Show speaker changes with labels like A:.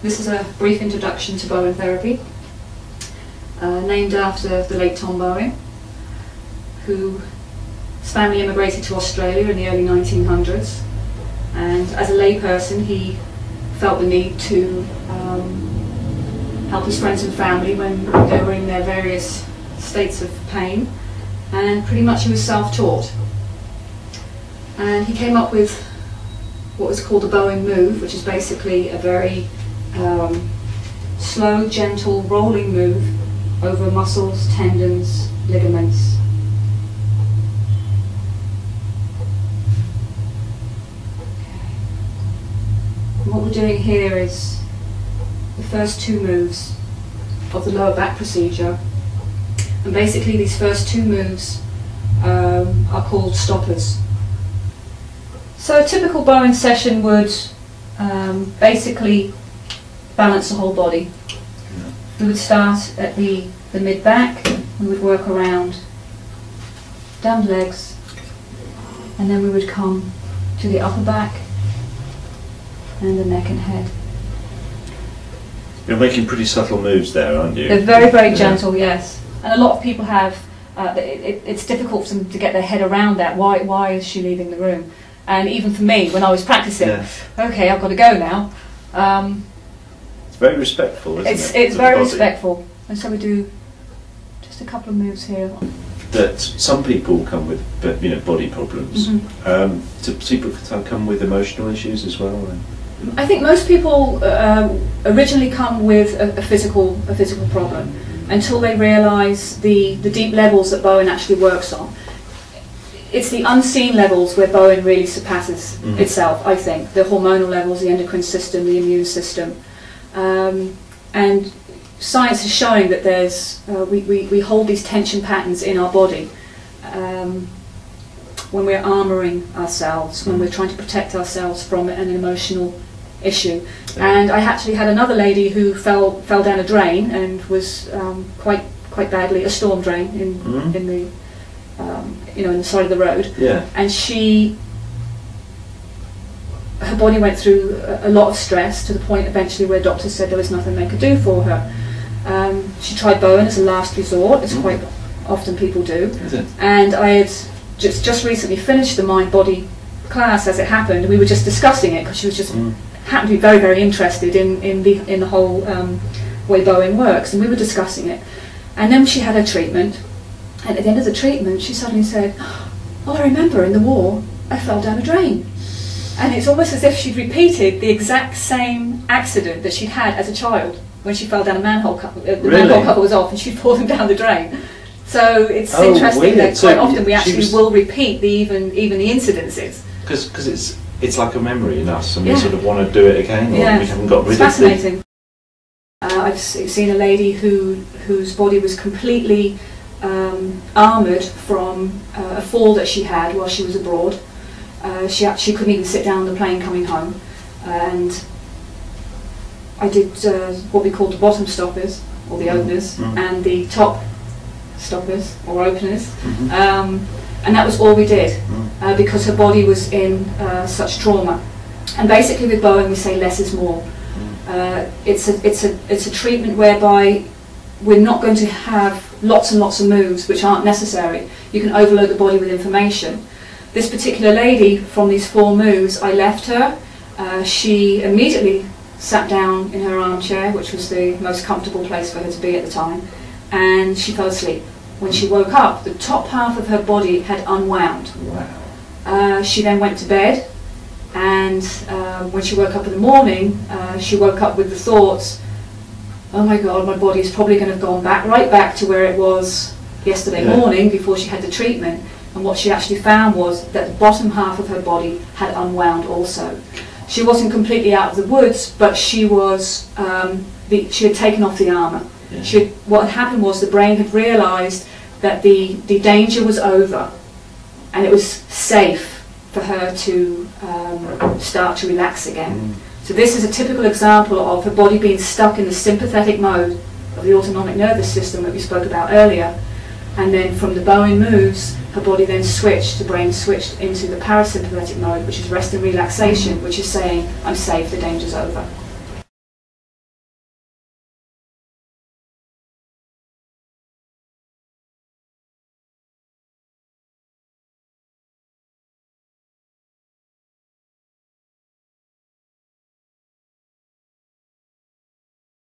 A: This is a brief introduction to Bowen therapy, named after the late Tom Bowen, whose family immigrated to Australia in the early 1900s, and as a layperson he felt the need to help his friends and family when they were in their various states of pain, and pretty much he was self-taught. And he came up with what was called the Bowen move, which is basically a very slow, gentle, rolling move over muscles, tendons, ligaments. And what we're doing here is the first two moves of the lower back procedure. And basically these first two moves are called stoppers. So a typical Bowen session would basically balance the whole body. We would start at the mid-back, we would work around down the legs, and then we would come to the upper back and the neck and head.
B: You're making pretty subtle moves there, aren't you?
A: They're very, very gentle, yes. And a lot of people have, it's difficult for them to get their head around that. Why is she leaving the room? And even for me, when I was practicing, okay, I've got to go now.
B: It's very respectful, isn't it?
A: It's very respectful. And so we do just a couple of moves here.
B: That some people come with, body problems. Do people come with emotional issues as well?
A: I think most people originally come with a physical problem until they realise the deep levels that Bowen actually works on. It's the unseen levels where Bowen really surpasses itself, I think. The hormonal levels, the endocrine system, the immune system. And science is showing that there's, we hold these tension patterns in our body when we're armouring ourselves, when we're trying to protect ourselves from an emotional issue. And I actually had another lady who fell down a drain and was quite badly, a storm drain in the in the side of the road, and her body went through a lot of stress to the point eventually where doctors said there was nothing they could do for her. She tried Bowen as a last resort, as quite often people do. And I had just recently finished the mind-body class as it happened, and we were just discussing it because she was just happened to be very, very interested in the whole way Bowen works, and we were discussing it. And then she had her treatment. And at the end of the treatment, she suddenly said, "Oh, I remember in the war, I fell down a drain." And it's almost as if she'd repeated the exact same accident that she'd had as a child when she fell down a manhole cover. The manhole cover was off and she'd fallen down the drain. So it's interesting that quite often we actually will repeat even the incidences.
B: Because it's like a memory in us, and we sort of want to do it again, or we haven't got rid of it.
A: It's fascinating. I've seen a lady whose body was completely armoured from a fall that she had while she was abroad. She couldn't even sit down on the plane coming home, and I did what we call the bottom stoppers, or the openers, and the top stoppers, or openers, and that was all we did, because her body was in such trauma. And basically with Bowen we say less is more. It's a treatment whereby we're not going to have lots and lots of moves which aren't necessary. You can overload the body with information. This particular lady, from these 4 moves, I left her. She immediately sat down in her armchair, which was the most comfortable place for her to be at the time, and she fell asleep. When she woke up, the top half of her body had unwound. Wow. She then went to bed, and when she woke up in the morning, she woke up with the thoughts, "Oh my God, my body is probably going to have gone right back to where it was yesterday morning before she had the treatment." And what she actually found was that the bottom half of her body had unwound also. She wasn't completely out of the woods, but she was she had taken off the armour. What had happened was the brain had realised that the danger was over, and it was safe for her to start to relax again. So this is a typical example of her body being stuck in the sympathetic mode of the autonomic nervous system that we spoke about earlier. And then from the Bowen moves, her body then switched, the brain switched into the parasympathetic mode, which is rest and relaxation, which is saying, I'm safe, the danger's over.